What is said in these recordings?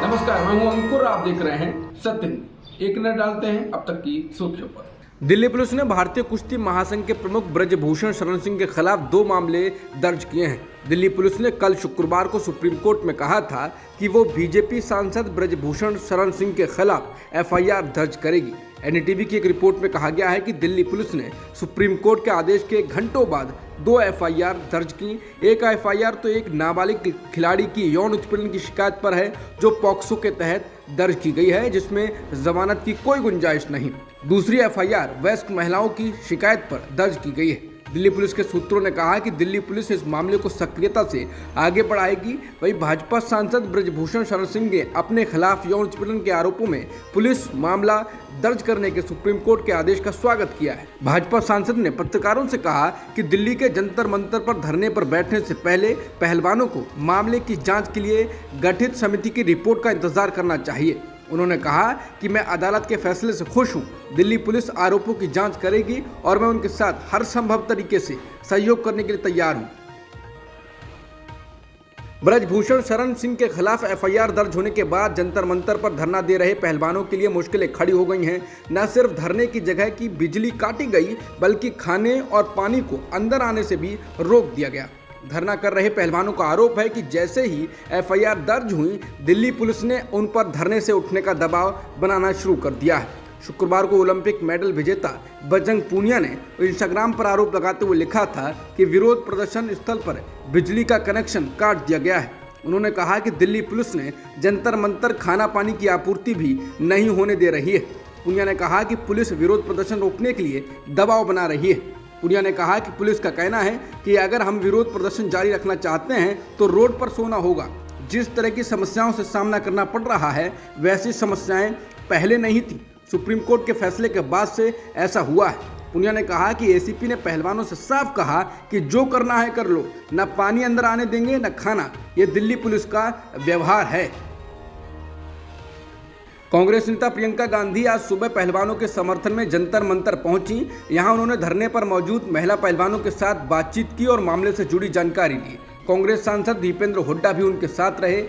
नमस्कार, मैं हूं अंकुर। आप देख रहे हैं सत्य। एक नजर डालते हैं अब तक की सुर्खियों पर। दिल्ली पुलिस ने भारतीय कुश्ती महासंघ के प्रमुख ब्रजभूषण शरण सिंह के खिलाफ 2 मामले दर्ज किए हैं। दिल्ली पुलिस ने कल शुक्रवार को सुप्रीम कोर्ट में कहा था कि वो बीजेपी सांसद ब्रजभूषण शरण सिंह के खिलाफ एफआईआर दर्ज करेगी। एनडीटीवी की एक रिपोर्ट में कहा गया है कि दिल्ली पुलिस ने सुप्रीम कोर्ट के आदेश के घंटों बाद 2 एफआईआर दर्ज की। एक एफआईआर तो एक नाबालिग खिलाड़ी की यौन उत्पीड़न की शिकायत पर है, जो पॉक्सो के तहत दर्ज की गई है, जिसमें जमानत की कोई गुंजाइश नहीं। दूसरी एफआईआर वयस्क महिलाओं की शिकायत पर दर्ज की गई है। दिल्ली पुलिस के सूत्रों ने कहा कि दिल्ली पुलिस इस मामले को सक्रियता से आगे बढ़ाएगी। वहीं भाजपा सांसद ब्रजभूषण शरण सिंह ने अपने खिलाफ यौन उत्पीड़न के आरोपों में पुलिस मामला दर्ज करने के सुप्रीम कोर्ट के आदेश का स्वागत किया है। भाजपा सांसद ने पत्रकारों से कहा कि दिल्ली के जंतर मंतर पर धरने पर बैठने से पहले पहलवानों को मामले की जांच के लिए गठित समिति की रिपोर्ट का इंतजार करना चाहिए। उन्होंने कहा कि मैं अदालत के फैसले से खुश हूं। दिल्ली पुलिस आरोपों की जांच करेगी और मैं उनके साथ हर संभव तरीके से सहयोग करने के लिए तैयार हूं। ब्रजभूषण शरण सिंह के खिलाफ एफआईआर दर्ज होने के बाद जंतर मंतर पर धरना दे रहे पहलवानों के लिए मुश्किलें खड़ी हो गई हैं। न सिर्फ धरने की जगह की बिजली काटी गई, बल्कि खाने और पानी को अंदर आने से भी रोक दिया गया। धरना कर रहे पहलवानों का आरोप है कि जैसे ही एफआईआर दर्ज हुई, दिल्ली पुलिस ने उन पर धरने से उठने का दबाव बनाना शुरू कर दिया है। शुक्रवार को ओलंपिक मेडल विजेता बजरंग पूनिया ने इंस्टाग्राम पर आरोप लगाते हुए लिखा था कि विरोध प्रदर्शन स्थल पर बिजली का कनेक्शन काट दिया गया है। उन्होंने कहा कि दिल्ली पुलिस ने जंतर मंतर खाना पानी की आपूर्ति भी नहीं होने दे रही है। पूनिया ने कहा कि पुलिस विरोध प्रदर्शन रोकने के लिए दबाव बना रही है। पूनिया ने कहा कि पुलिस का कहना है कि अगर हम विरोध प्रदर्शन जारी रखना चाहते हैं तो रोड पर सोना होगा। जिस तरह की समस्याओं से सामना करना पड़ रहा है, वैसी समस्याएं पहले नहीं थी। सुप्रीम कोर्ट के फैसले के बाद से ऐसा हुआ है। पूनिया ने कहा कि एसीपी ने पहलवानों से साफ कहा कि जो करना है कर लो, न पानी अंदर आने देंगे न खाना। ये दिल्ली पुलिस का व्यवहार है। कांग्रेस नेता प्रियंका गांधी आज सुबह पहलवानों के समर्थन में जंतर मंतर पहुंची। यहां उन्होंने धरने पर मौजूद महिला पहलवानों के साथ बातचीत की और मामले से जुड़ी जानकारी ली। कांग्रेस सांसद दीपेंद्र हुड्डा भी उनके साथ रहे।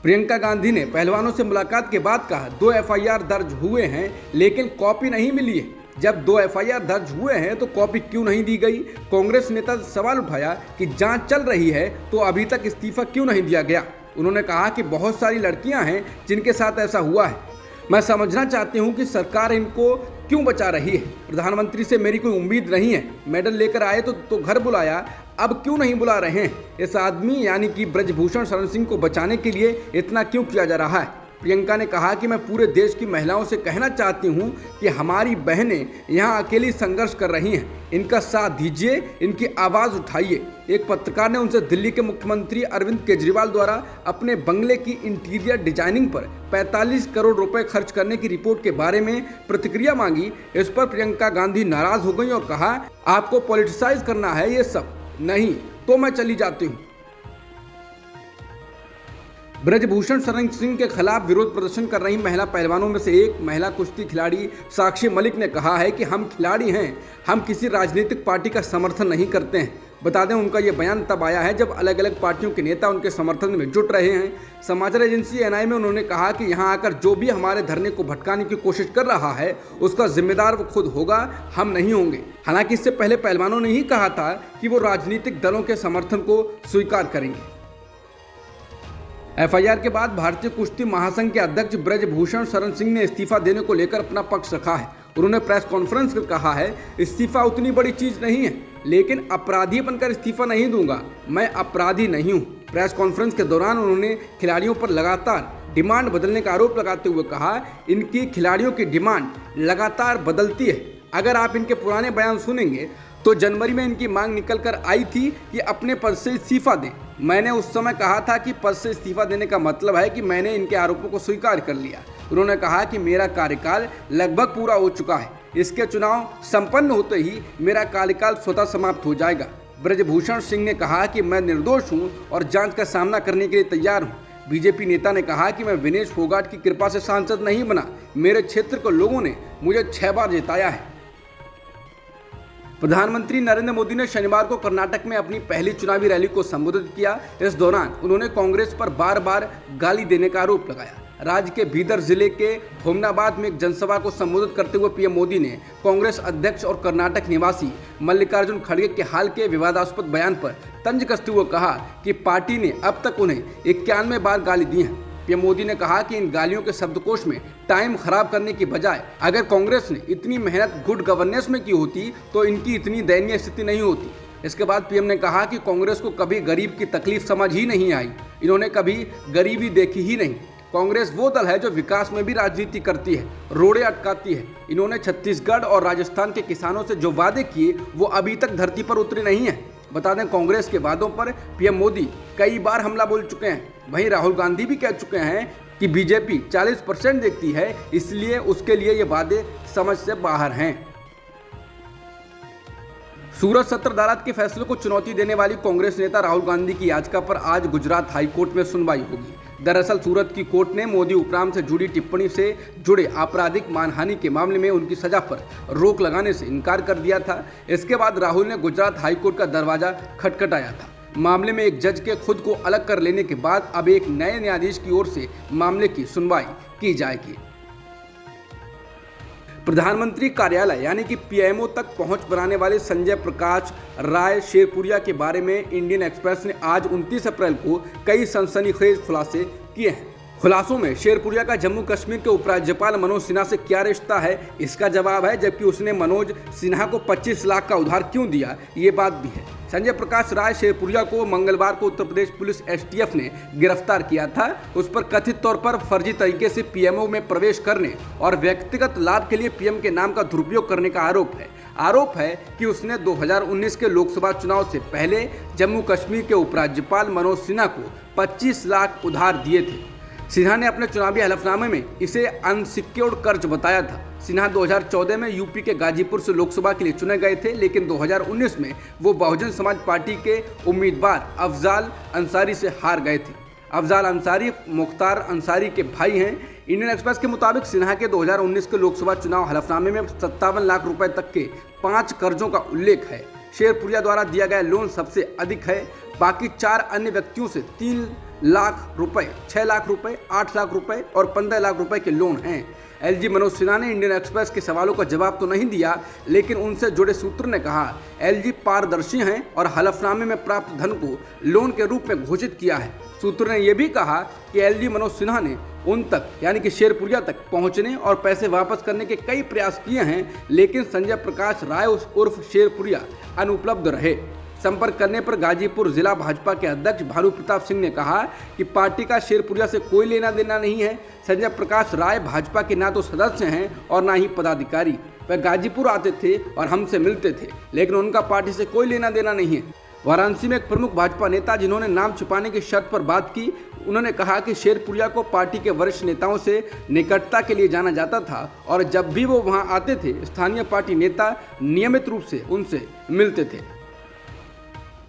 प्रियंका गांधी ने पहलवानों से मुलाकात के बाद कहा, 2 एफआईआर दर्ज हुए हैं लेकिन कॉपी नहीं मिली है। जब 2 एफआईआर दर्ज हुए हैं तो कॉपी क्यों नहीं दी गई? कांग्रेस नेता ने सवाल उठाया कि जांच चल रही है तो अभी तक इस्तीफा क्यों नहीं दिया गया? उन्होंने कहा कि बहुत सारी लड़कियां हैं जिनके साथ ऐसा हुआ है। मैं समझना चाहती हूं कि सरकार इनको क्यों बचा रही है। प्रधानमंत्री से मेरी कोई उम्मीद नहीं है। मेडल लेकर आए तो घर बुलाया, अब क्यों नहीं बुला रहे हैं? इस आदमी यानी कि ब्रजभूषण शरण सिंह को बचाने के लिए इतना क्यों किया जा रहा है? प्रियंका ने कहा कि मैं पूरे देश की महिलाओं से कहना चाहती हूं कि हमारी बहनें यहां अकेली संघर्ष कर रही हैं। इनका साथ दीजिए, इनकी आवाज़ उठाइए। एक पत्रकार ने उनसे दिल्ली के मुख्यमंत्री अरविंद केजरीवाल द्वारा अपने बंगले की इंटीरियर डिजाइनिंग पर 45 करोड़ रुपए खर्च करने की रिपोर्ट के बारे में प्रतिक्रिया मांगी। इस पर प्रियंका गांधी नाराज हो गई और कहा, आपको पॉलिटिसाइज करना है ये सब? नहीं तो मैं चली जाती हूँ। ब्रजभूषण शरण सिंह के खिलाफ विरोध प्रदर्शन कर रही महिला पहलवानों में से एक महिला कुश्ती खिलाड़ी साक्षी मलिक ने कहा है कि हम खिलाड़ी हैं, हम किसी राजनीतिक पार्टी का समर्थन नहीं करते हैं। बता दें, उनका ये बयान तब आया है जब अलग अलग पार्टियों के नेता उनके समर्थन में जुट रहे हैं। समाचार एजेंसी एनआई में उन्होंने कहा कि यहाँ आकर जो भी हमारे धरने को भटकाने की कोशिश कर रहा है उसका जिम्मेदार वो खुद होगा, हम नहीं होंगे। हालांकि इससे पहले पहलवानों ने ही कहा था कि वो राजनीतिक दलों के समर्थन को स्वीकार करेंगे। एफआईआर के बाद भारतीय कुश्ती महासंघ के अध्यक्ष ब्रजभूषण शरण सिंह ने इस्तीफा देने को लेकर अपना पक्ष रखा है। उन्होंने प्रेस कॉन्फ्रेंस कर कहा है, इस्तीफा उतनी बड़ी चीज नहीं है, लेकिन अपराधी बनकर इस्तीफा नहीं दूंगा। मैं अपराधी नहीं हूं। प्रेस कॉन्फ्रेंस के दौरान उन्होंने खिलाड़ियों पर लगातार डिमांड बदलने का आरोप लगाते हुए कहा, इनकी खिलाड़ियों की डिमांड लगातार बदलती है। अगर आप इनके पुराने बयान सुनेंगे तो जनवरी में इनकी मांग निकल कर आई थी कि अपने पद से इस्तीफा दें। मैंने उस समय कहा था कि पद से इस्तीफा देने का मतलब है कि मैंने इनके आरोपों को स्वीकार कर लिया। उन्होंने कहा कि मेरा कार्यकाल लगभग पूरा हो चुका है, इसके चुनाव संपन्न होते ही मेरा कार्यकाल स्वतः समाप्त हो जाएगा। ब्रजभूषण सिंह ने कहा कि मैं निर्दोष हूं और जांच का सामना करने के लिए तैयार हूं। बीजेपी नेता ने कहा कि मैं विनेश फोगाट की कृपा से सांसद नहीं बना, मेरे क्षेत्र के लोगों ने मुझे 6 बार जिताया है। प्रधानमंत्री नरेंद्र मोदी ने शनिवार को कर्नाटक में अपनी पहली चुनावी रैली को संबोधित किया। इस दौरान उन्होंने कांग्रेस पर बार बार गाली देने का आरोप लगाया। राज्य के बीदर जिले के होमनाबाद में एक जनसभा को संबोधित करते हुए पीएम मोदी ने कांग्रेस अध्यक्ष और कर्नाटक निवासी मल्लिकार्जुन खड़गे के हाल के विवादास्पद बयान पर तंज कसते हुए कहा कि पार्टी ने अब तक उन्हें 91 बार गाली दी है। पीएम मोदी ने कहा कि इन गालियों के शब्दकोश में टाइम खराब करने की बजाय अगर कांग्रेस ने इतनी मेहनत गुड गवर्नेंस में की होती तो इनकी इतनी दयनीय स्थिति नहीं होती। इसके बाद पीएम ने कहा कि कांग्रेस को कभी गरीब की तकलीफ समझ ही नहीं आई, इन्होंने कभी गरीबी देखी ही नहीं। कांग्रेस वो दल है जो विकास में भी राजनीति करती है, रोड़े अटकाती है। इन्होंने छत्तीसगढ़ और राजस्थान के किसानों से जो वादे किए वो अभी तक धरती पर उतरे नहीं है। बता दें, कांग्रेस के वादों पर पीएम मोदी कई बार हमला बोल चुके हैं। वहीं राहुल गांधी भी कह चुके हैं कि बीजेपी 40% देखती है, इसलिए उसके लिए ये वादे समझ से बाहर हैं। सूरत सत्र अदालत के फैसले को चुनौती देने वाली कांग्रेस नेता राहुल गांधी की याचिका पर आज गुजरात हाई कोर्ट में सुनवाई होगी। दरअसल सूरत की कोर्ट ने मोदी उपराम से जुड़ी टिप्पणी से जुड़े आपराधिक मानहानि के मामले में उनकी सजा पर रोक लगाने से इनकार कर दिया था। इसके बाद राहुल ने गुजरात हाई कोर्ट का दरवाजा खटखटाया था। मामले में एक जज के खुद को अलग कर लेने के बाद अब एक नए न्यायाधीश की ओर से मामले की सुनवाई की जाएगी। प्रधानमंत्री कार्यालय यानी कि पीएमओ तक पहुंच बनाने वाले संजय प्रकाश राय शेरपुरिया के बारे में इंडियन एक्सप्रेस ने आज 29 अप्रैल को कई सनसनीखेज खुलासे किए हैं। खुलासों में शेरपुरिया का जम्मू कश्मीर के उपराज्यपाल मनोज सिन्हा से क्या रिश्ता है, इसका जवाब है, जबकि उसने मनोज सिन्हा को 25 लाख का उधार क्यों दिया, ये बात भी है। संजय प्रकाश राय शेरपुरिया को मंगलवार को उत्तर प्रदेश पुलिस एसटीएफ ने गिरफ्तार किया था। उस पर कथित तौर पर फर्जी तरीके से पीएमओ में प्रवेश करने और व्यक्तिगत लाभ के लिए पीएम के नाम का दुरुपयोग करने का आरोप है कि उसने 2019 के लोकसभा चुनाव से पहले जम्मू कश्मीर के उपराज्यपाल मनोज सिन्हा को 25 लाख उधार दिए थे। सिन्हा ने अपने चुनावी हलफनामे में इसे अनसिक्योर्ड कर्ज बताया था। सिन्हा 2014 में यूपी के गाजीपुर से लोकसभा के लिए चुने गए थे, लेकिन 2019 में वो बहुजन समाज पार्टी के उम्मीदवार अफजाल अंसारी से हार गए थे। अफजाल अंसारी मुख्तार अंसारी के भाई हैं। इंडियन एक्सप्रेस के मुताबिक सिन्हा के 2019 के लोकसभा चुनाव हलफनामे में 57 लाख रुपए तक के 5 कर्जों का उल्लेख है। शेरपुरिया द्वारा दिया गया लोन सबसे अधिक है। बाकी 4 अन्य व्यक्तियों से 3 लाख रुपए, 6 लाख रुपए, 8 लाख रुपए और 15 लाख रुपए के लोन हैं। एलजी मनोज सिन्हा ने इंडियन एक्सप्रेस के सवालों का जवाब तो नहीं दिया, लेकिन उनसे जुड़े सूत्र ने कहा एलजी पारदर्शी हैं और हलफनामे में प्राप्त धन को लोन के रूप में घोषित किया है। सूत्र ने यह भी कहा कि एलजी मनोज सिन्हा ने उन तक यानी कि शेरपुरिया तक पहुंचने और पैसे वापस करने के कई प्रयास किए हैं, लेकिन संजय प्रकाश राय उर्फ शेरपुरिया अनुपलब्ध रहे। संपर्क करने पर गाजीपुर जिला भाजपा के अध्यक्ष भानु प्रताप सिंह ने कहा कि पार्टी का शेरपुरिया से कोई लेना देना नहीं है। संजय प्रकाश राय भाजपा के ना तो सदस्य हैं और ना ही पदाधिकारी। वह गाजीपुर आते थे और हमसे मिलते थे, लेकिन उनका पार्टी से कोई लेना देना नहीं है। वाराणसी में एक प्रमुख भाजपा नेता जिन्होंने नाम छुपाने की शर्त पर बात की, उन्होंने कहा कि शेरपुरिया को पार्टी के वरिष्ठ नेताओं से निकटता के लिए जाना जाता था और जब भी वो वहां आते थे स्थानीय पार्टी नेता नियमित रूप से उनसे मिलते थे।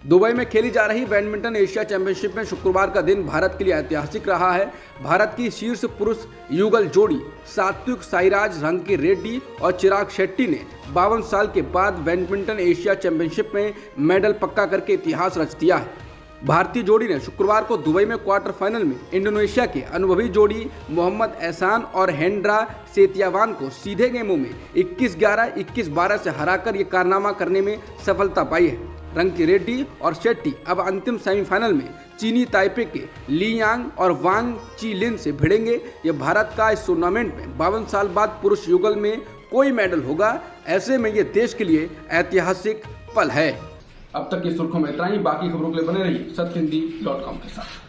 दुबई में खेली जा रही बैडमिंटन एशिया चैंपियनशिप में शुक्रवार का दिन भारत के लिए ऐतिहासिक रहा है। भारत की शीर्ष पुरुष युगल जोड़ी सात्विक साईराज रंकी रेड्डी और चिराग शेट्टी ने 52 साल के बाद बैडमिंटन एशिया चैंपियनशिप में मेडल पक्का करके इतिहास रच दिया है। भारतीय जोड़ी ने शुक्रवार को दुबई में क्वार्टर फाइनल में इंडोनेशिया के अनुभवी जोड़ी मोहम्मद एहसान और हेंड्रा सेतियावान को सीधे गेमों में 21-11, 21-12 से हराकर ये कारनामा करने में सफलता पाई है। रंकी रेड्डी और शेट्टी अब अंतिम सेमीफाइनल में चीनी ताइपे के ली यांग और वांग ची लिन से भिड़ेंगे। ये भारत का इस टूर्नामेंट में 52 साल बाद पुरुष युगल में कोई मेडल होगा। ऐसे में ये देश के लिए ऐतिहासिक पल है। अब तक की सुर्खियों में इतना ही। बाकी खबरों के लिए बने रहिए सत्यहिंदी.com के साथ।